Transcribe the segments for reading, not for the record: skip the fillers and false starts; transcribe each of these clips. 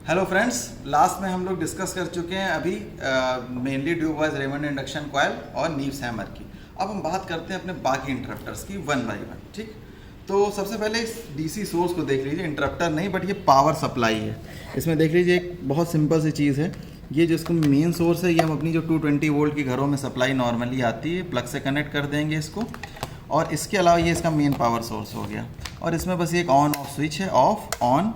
Hello friends, last में हम लोग डिस्कस कर चुके हैं अभी mainly dupe wise Raymond induction coil और नीव्स हैमर की। अब हम बात करते हैं अपने बाकी इंटरप्टर्स की वन बाय वन। ठीक, तो सबसे पहले इस डीसी सोर्स को देख लीजिए। इंटरप्टर नहीं बट ये पावर सप्लाई है। इसमें देख लीजिए एक बहुत सिंपल सी चीज़ है। ये जिसको मेन सोर्स है, ये हम अपनी जो 220 वोल्ट की घरों में सप्लाई नॉर्मली आती है, प्लग से कनेक्ट कर देंगे इसको। और इसके अलावा ये इसका मेन पावर सोर्स हो गया। और इसमें बस एक ऑन ऑफ स्विच है, ऑफ ऑन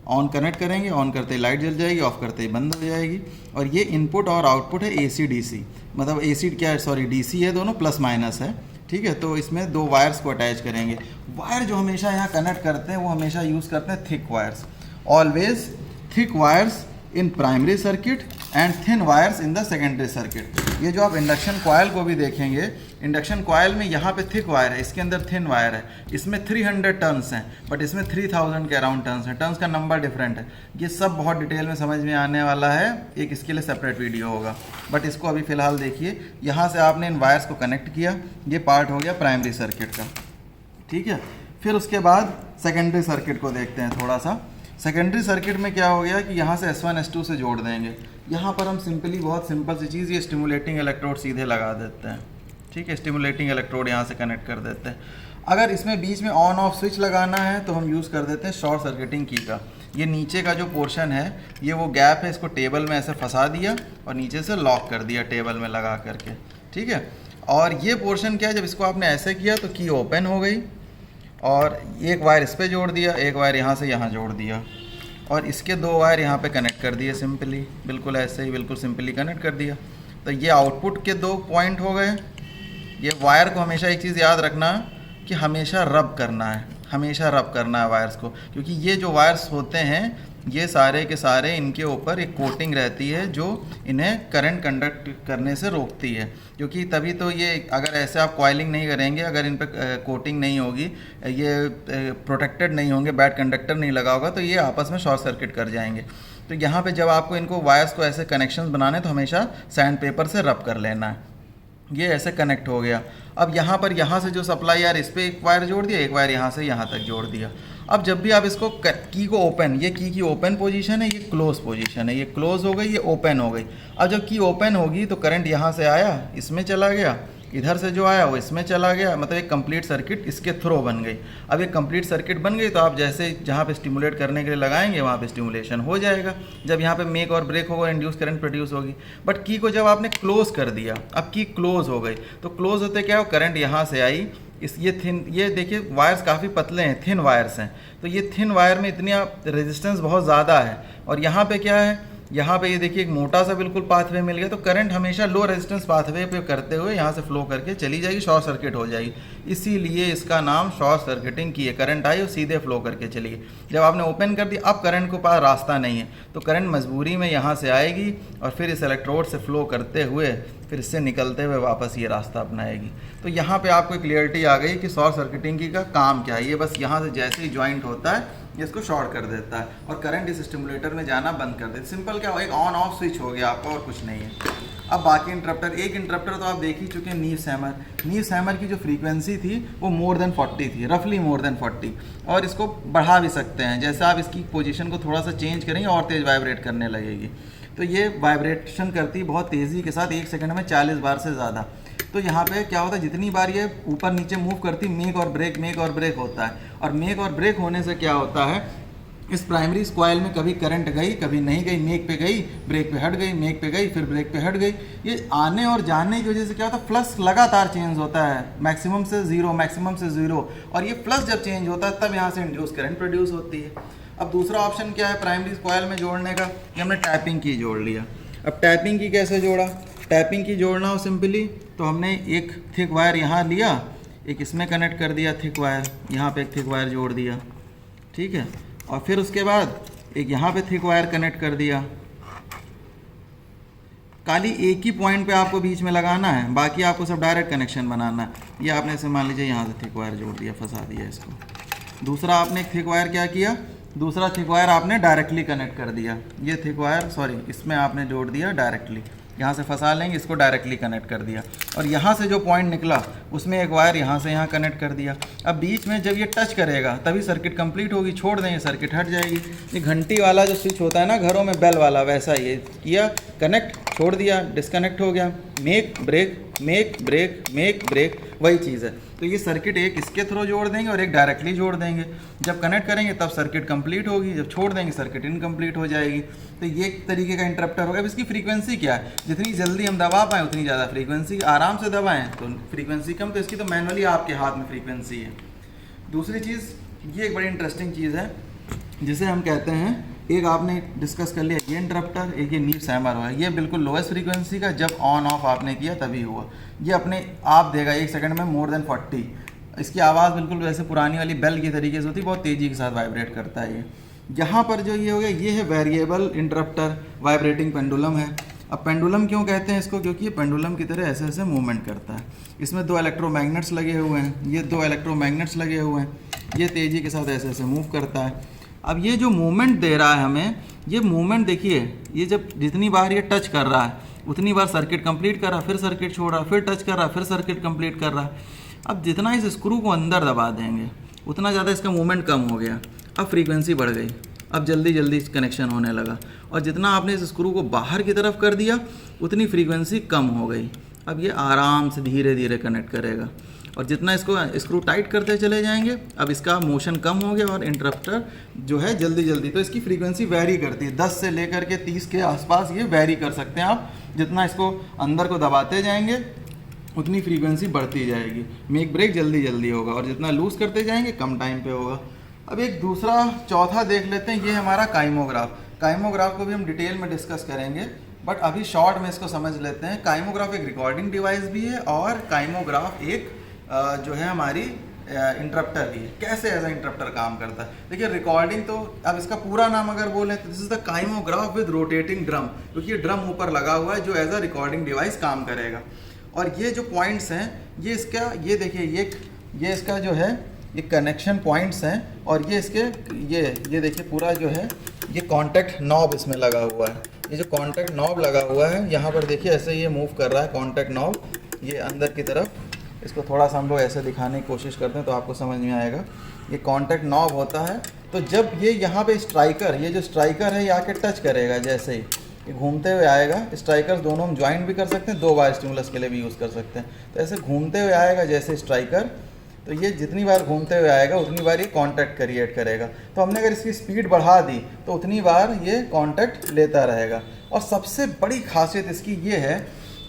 ऑन कनेक्ट करेंगे, ऑन करते ही लाइट जल जाएगी, ऑफ करते ही बंद हो जाएगी। और ये इनपुट और आउटपुट है एसी डीसी, मतलब एसी क्या है, सॉरी डीसी है, दोनों प्लस माइनस है। ठीक है, तो इसमें दो वायर्स को अटैच करेंगे। वायर जो हमेशा यहाँ कनेक्ट करते हैं वो हमेशा यूज़ करते हैं thick wires. Always thick wires in primary circuit and thin wires in the secondary circuit. ये जो आप इंडक्शन कॉयल को भी देखेंगे, इंडक्शन कॉयल में यहाँ पे थिक वायर है, इसके अंदर थिन वायर है। इसमें 300 टर्न्स हैं बट इसमें 3000 के अराउंड टर्न्स हैं। टर्न्स का नंबर डिफरेंट है। ये सब बहुत डिटेल में समझ में आने वाला है, एक इसके लिए सेपरेट वीडियो होगा। बट इसको अभी फ़िलहाल देखिए। यहाँ से आपने इन वायर्स को कनेक्ट किया, ये पार्ट हो गया प्राइमरी सर्किट का। ठीक है, फिर उसके बाद सेकेंडरी सर्किट को देखते हैं थोड़ा सा। सेकेंडरी सर्किट में क्या हो गया कि यहाँ से S1 S2 से जोड़ देंगे। यहाँ पर हम सिंपली, बहुत सिंपल सी चीज़, ये स्टिमुलेटिंग इलेक्ट्रोड सीधे लगा देते हैं। ठीक है, स्टिमुलेटिंग इलेक्ट्रोड यहाँ से कनेक्ट कर देते हैं। अगर इसमें बीच में ऑन ऑफ स्विच लगाना है तो हम यूज़ कर देते हैं शॉर्ट सर्किटिंग की का। ये नीचे का जो पोर्शन है, ये वो गैप है, इसको टेबल में ऐसे फंसा दिया और नीचे से लॉक कर दिया टेबल में लगा करके। ठीक है, और ये पोर्शन क्या है, जब इसको आपने ऐसे किया तो की ओपन हो गई और एक वायर इस पर जोड़ दिया, एक वायर यहाँ से यहाँ जोड़ दिया और इसके दो वायर यहाँ पे कनेक्ट कर दिए सिंपली, बिल्कुल ऐसे ही, बिल्कुल सिंपली कनेक्ट कर दिया। तो ये आउटपुट के दो पॉइंट हो गए। ये वायर को हमेशा एक चीज़ याद रखना कि हमेशा रब करना है, हमेशा रब करना है वायर्स को, क्योंकि ये जो वायर्स होते हैं ये सारे के सारे, इनके ऊपर एक कोटिंग रहती है जो इन्हें करंट कंडक्ट करने से रोकती है। क्योंकि तभी तो ये, अगर ऐसे आप कॉइलिंग नहीं करेंगे, अगर इन पर कोटिंग नहीं होगी, ये प्रोटेक्टेड नहीं होंगे, बैड कंडक्टर नहीं लगा होगा, तो ये आपस में शॉर्ट सर्किट कर जाएंगे। तो यहाँ पे जब आपको इनको वायर्स को ऐसे कनेक्शंस बनाने तो हमेशा सैंड पेपर से रब कर लेना है। ये ऐसे कनेक्ट हो गया। अब यहाँ पर, यहाँ से जो सप्लाई यार, इस पर एक वायर जोड़ दिया, एक वायर यहाँ से यहाँ तक जोड़ दिया। अब जब भी आप इसको की को ओपन, ये की ओपन पोजीशन है, ये क्लोज पोजीशन है, ये क्लोज हो गई, ये ओपन हो गई। अब जब की ओपन होगी तो करंट यहाँ से आया, इसमें चला गया, इधर से जो आया वो इसमें चला गया, मतलब एक कंप्लीट सर्किट इसके थ्रू बन गई। अब एक कंप्लीट सर्किट बन गई तो आप जैसे जहाँ पे स्टिमुलेट करने के लिए लगाएंगे वहाँ पे स्टिमुलेशन हो जाएगा। जब यहाँ पे मेक और ब्रेक होगा, इंड्यूस करंट प्रोड्यूस होगी। बट की को जब आपने क्लोज कर दिया, अब की क्लोज हो गई, तो क्लोज होते क्या हो, करंट यहाँ से आई, इस ये थिन, ये देखिए वायर्स काफ़ी पतले हैं, थिन वायर्स हैं, तो ये थिन वायर में इतनी रेजिस्टेंस बहुत ज़्यादा है। और यहाँ पे क्या है, यहाँ पे ये देखिए एक मोटा सा बिल्कुल पाथवे मिल गया, तो करंट हमेशा लो रेजिस्टेंस पाथवे पे करते हुए यहाँ से फ्लो करके चली जाएगी, शॉर्ट सर्किट हो जाएगी। इसीलिए इसका नाम शॉर्ट सर्किटिंग की है। करंट आई और सीधे फ्लो करके चली गई। जब आपने ओपन कर दिया, अब करंट को पास रास्ता नहीं है, तो करंट मजबूरी में यहाँ से आएगी और फिर इस इलेक्ट्रोड से फ्लो करते हुए फिर इससे निकलते हुए वापस ये रास्ता अपनाएगी। तो यहाँ पे आपको क्लियरिटी आ गई कि शॉर्ट सर्किटिंग की का काम क्या है। ये बस यहाँ से जैसे ही ज्वाइंट होता है इसको शॉर्ट कर देता है और करंट इस स्टिमुलेटर में जाना बंद कर देता है। सिंपल क्या हो, एक ऑन ऑफ स्विच हो गया आपका, और कुछ नहीं है। अब बाकी इंटरप्टर, एक इंटरप्टर तो आप देख ही चुके हैं, नीव्स हैमर। नीव्स हैमर की जो फ्रीक्वेंसी थी वो मोर देन 40 थी, रफली मोर देन 40, और इसको बढ़ा भी सकते हैं। जैसे आप इसकी पोजीशन को थोड़ा सा चेंज करेंगे और तेज़ वाइब्रेट करने लगेगी। तो ये वाइब्रेशन करती है बहुत तेज़ी के साथ, 1 सेकंड में 40 बार से ज़्यादा। तो यहाँ पे क्या होता है, जितनी बार ये ऊपर नीचे मूव करती, मेक और ब्रेक होता है। और मेक और ब्रेक होने से क्या होता है, इस प्राइमरी कॉइल में कभी करंट गई, कभी नहीं गई, मेक पे गई, ब्रेक पे हट गई, मेक पे गई, फिर ब्रेक पे हट गई। ये आने और जाने की वजह से क्या होता है, फ्लक्स लगातार चेंज होता है, मैक्सिमम से ज़ीरो। और ये फ्लक्स जब चेंज होता है तब यहाँ से इंड्यूस करंट प्रोड्यूस होती है। अब दूसरा ऑप्शन क्या है प्राइमरी कॉइल में जोड़ने का, कि हमने टैपिंग की जोड़ लिया। अब टैपिंग की कैसे जोड़ा, टैपिंग की जोड़ना हो सिंपली, तो हमने एक थिक वायर यहाँ लिया, एक इसमें कनेक्ट कर दिया थिक वायर, यहाँ पे एक थिक वायर जोड़ दिया। ठीक है, और फिर उसके बाद एक यहाँ पे थिक वायर कनेक्ट कर दिया। खाली एक ही पॉइंट पे आपको बीच में लगाना है, बाकी आपको सब डायरेक्ट कनेक्शन बनाना है। ये आपने इसे मान लीजिए यहाँ से थिक वायर जोड़ दिया, फंसा दिया इसको। दूसरा आपने एक थिक वायर क्या किया, दूसरा थिक वायर आपने डायरेक्टली कनेक्ट कर दिया। ये थिक वायर, सॉरी, इसमें आपने जोड़ दिया डायरेक्टली, यहाँ से फंसा लेंगे, इसको डायरेक्टली कनेक्ट कर दिया और यहाँ से जो पॉइंट निकला उसमें एक वायर यहाँ से यहाँ कनेक्ट कर दिया। अब बीच में जब ये टच करेगा तभी सर्किट कंप्लीट होगी, छोड़ देंगे सर्किट हट जाएगी। ये घंटी वाला जो स्विच होता है ना घरों में, बेल वाला, वैसा ये किया, कनेक्ट, छोड़ दिया, डिस्कनेक्ट हो गया, make break, make break, make break, वही चीज़ है। तो ये सर्किट एक इसके थ्रू जोड़ देंगे और एक डायरेक्टली जोड़ देंगे। जब कनेक्ट करेंगे तब सर्किट कंप्लीट होगी, जब छोड़ देंगे सर्किट इनकम्प्लीट हो जाएगी। तो ये एक तरीके का इंटरप्टर होगा। अब इसकी फ्रीक्वेंसी क्या है, जितनी जल्दी हम दबा पाएँ उतनी ज़्यादा फ्रीक्वेंसी, आराम से दबाएँ तो फ्रीक्वेंसी कम, तो इसकी तो मैनुअली आपके हाथ में फ्रीक्वेंसी है। दूसरी चीज़, ये एक बड़ी इंटरेस्टिंग चीज़ है जिसे हम कहते हैं, एक आपने डिस्कस कर लिया ये इंटरप्टर, एक ये नीव हैमर हुआ, ये बिल्कुल लोएस्ट फ्रीक्वेंसी का, जब ऑन ऑफ आपने किया तभी हुआ। ये अपने आप देगा 1 सेकंड में मोर देन 40। इसकी आवाज़ बिल्कुल वैसे पुरानी वाली बेल की तरीके से होती है, बहुत तेज़ी के साथ वाइब्रेट करता है ये। यहाँ पर जो ये हो गया, ये है वेरिएबल इंटरप्टर, वाइब्रेटिंग पेंडुलम है। अब पेंडुलम क्यों कहते हैं इसको, क्योंकि ये पेंडुलम की तरह ऐसे ऐसे मूवमेंट करता है। इसमें 2 इलेक्ट्रोमैग्नेट्स लगे हुए हैं, ये 2 इलेक्ट्रोमैग्नेट्स लगे हुए हैं, ये तेज़ी के साथ ऐसे ऐसे मूव करता है। अब ये जो मूवमेंट दे रहा है हमें, ये मूवमेंट देखिए, ये जब जितनी बार ये टच कर रहा है उतनी बार सर्किट कंप्लीट कर रहा है, फिर सर्किट छोड़ रहा है, फिर टच कर रहा है, फिर सर्किट कंप्लीट कर रहा है। अब जितना इस स्क्रू को अंदर दबा देंगे उतना ज़्यादा इसका मूवमेंट कम हो गया, अब फ्रीक्वेंसी बढ़ गई, अब जल्दी जल्दी कनेक्शन होने लगा। और जितना आपने इस स्क्रू को बाहर की तरफ कर दिया उतनी फ्रीक्वेंसी कम हो गई। अब ये आराम से धीरे धीरे कनेक्ट करेगा और जितना इसको स्क्रू टाइट करते चले जाएंगे, अब इसका मोशन कम हो गया और इंटरप्टर जो है जल्दी जल्दी, तो इसकी फ्रीक्वेंसी वैरी करती है, 10 से लेकर के 30 के आसपास ये वैरी कर सकते हैं आप। जितना इसको अंदर को दबाते जाएंगे उतनी फ्रीक्वेंसी बढ़ती जाएगी, मेक ब्रेक जल्दी जल्दी होगा, और जितना लूज़ करते जाएंगे कम टाइम पे होगा। अब एक दूसरा चौथा देख लेते हैं, ये हमारा काइमोग्राफ। काइमोग्राफ को भी हम डिटेल में डिस्कस करेंगे, बट अभी शॉर्ट में इसको समझ लेते हैं। काइमोग्राफ एक रिकॉर्डिंग डिवाइस भी है और काइमोग्राफ एक जो है हमारी इंटरप्टर भी है। कैसे ऐसा इंटरप्टर काम करता है, देखिए रिकॉर्डिंग, तो अब इसका पूरा नाम अगर बोले तो this is the kymograph with rotating drum, क्योंकि ये ड्रम ऊपर लगा हुआ है जो एज अ रिकॉर्डिंग डिवाइस काम करेगा। और ये जो पॉइंट्स हैं, ये इसका, ये देखिए, ये इसका जो है ये कनेक्शन पॉइंट्स हैं, और ये इसके ये देखिए पूरा जो है ये कॉन्टैक्ट नॉब इसमें लगा हुआ है। ये जो कॉन्टैक्ट नॉब लगा हुआ है यहाँ पर देखिए, ऐसे ये मूव कर रहा है कॉन्टैक्ट नॉब, ये अंदर की तरफ। इसको थोड़ा सा हम लोग ऐसे दिखाने की कोशिश करते हैं तो आपको समझ में आएगा। ये कॉन्टैक्ट नॉब होता है, तो जब ये यहाँ पे स्ट्राइकर, ये जो स्ट्राइकर है ये आके टच करेगा, जैसे ही ये घूमते हुए आएगा, स्ट्राइकर दोनों हम ज्वाइंट भी कर सकते हैं, 2 बार स्टिमुलस के लिए भी यूज़ कर सकते हैं। तो ऐसे घूमते हुए आएगा जैसे स्ट्राइकर, तो ये जितनी बार घूमते हुए आएगा उतनी बार ये कांटेक्ट क्रिएट करेगा। तो हमने अगर इसकी स्पीड बढ़ा दी तो उतनी बार ये कांटेक्ट लेता रहेगा। और सबसे बड़ी खासियत इसकी ये है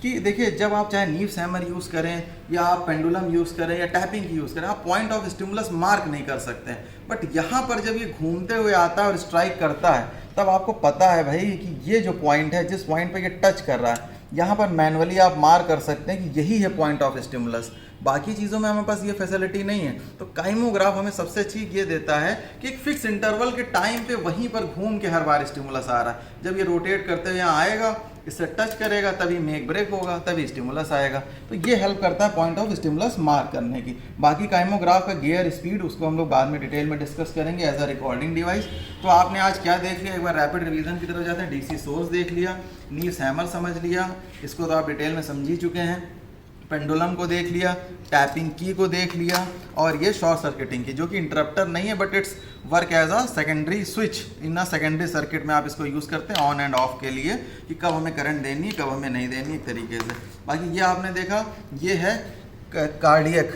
कि देखिए, जब आप चाहे नीव हैमर यूज़ करें या आप पेंडुलम यूज़ करें या टैपिंग की यूज़ करें, आप पॉइंट ऑफ स्टिमुलस मार्क नहीं कर सकते हैं। बट यहाँ पर जब ये घूमते हुए आता है और स्ट्राइक करता है, तब आपको पता है भाई कि ये जो पॉइंट है, जिस पॉइंट पर ये टच कर रहा है, यहाँ पर मैनुअली आप मार्क कर सकते हैं कि यही है पॉइंट ऑफ स्टिमुलस। बाकी चीज़ों में हमारे पास ये फैसिलिटी नहीं है। तो काइमोग्राफ हमें सबसे अच्छी ये देता है कि एक फिक्स इंटरवल के टाइम पे वहीं पर घूम के हर बार स्टिमुलस आ रहा है। जब ये रोटेट करते हुए यहाँ आएगा, इससे टच करेगा, तभी मेक ब्रेक होगा, तभी स्टिमुलस आएगा। तो ये हेल्प करता है पॉइंट ऑफ स्टिमुलस मार्क करने की। बाकी काइमोग्राफ का गियर स्पीड, उसको हम लोग बाद में डिटेल में डिस्कस करेंगे एज अ रिकॉर्डिंग डिवाइस। तो आपने आज क्या देख लिया, एक बार रैपिड रिवीजन की तरफ जाते हैं। डीसी सोर्स देख लिया, नीव हैमर समझ लिया, इसको तो आप डिटेल में समझ ही चुके हैं। पेंडुलम को देख लिया, टैपिंग की को देख लिया, और ये शॉर्ट सर्किटिंग की, जो कि इंटरप्टर नहीं है but it's work as a secondary switch in a secondary circuit में। आप इसको यूज़ करते हैं ऑन एंड ऑफ के लिए, कि कब हमें करंट देनी है, कब हमें नहीं देनी, एक तरीके से। बाकी ये आपने देखा, ये है कार्डियक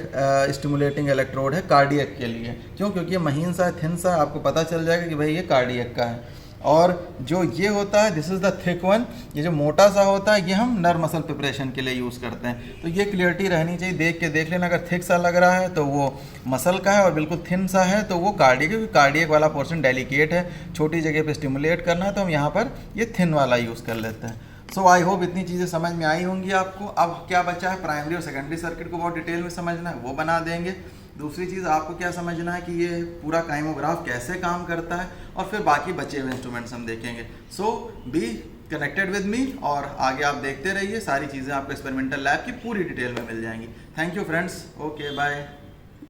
स्टिमुलेटिंग इलेक्ट्रोड है, कार्डियक के लिए। क्यों? क्योंकि ये महीन सा है, थिन सा, आपको पता चल जाएगा कि भाई ये कार्डियक का है। और जो ये होता है, this is the thick one, ये जो मोटा सा होता है, ये हम नर्व मसल प्रिपरेशन के लिए यूज़ करते हैं। तो ये क्लियरिटी रहनी चाहिए, देख लेना। अगर थिक सा लग रहा है तो वो मसल का है, और बिल्कुल थिन सा है तो वो कार्डियक, क्योंकि कार्डियक वाला पोर्शन डेलिकेट है, छोटी जगह पे स्टिमुलेट करना है, तो हम यहाँ पर ये थिन वाला यूज़ कर लेते हैं। सो आई होप इतनी चीज़ें समझ में आई होंगी आपको। अब क्या बचा है, प्राइमरी और सेकेंडरी सर्किट को बहुत डिटेल में समझना है, वो बना देंगे। दूसरी चीज़ आपको क्या समझना है कि ये पूरा काइमोग्राफ कैसे काम करता है, और फिर बाकी बचे हुए इंस्ट्रूमेंट्स हम देखेंगे। सो बी कनेक्टेड विद मी, और आगे आप देखते रहिए, सारी चीज़ें आपको एक्सपेरिमेंटल लैब की पूरी डिटेल में मिल जाएंगी। Thank you friends, okay bye.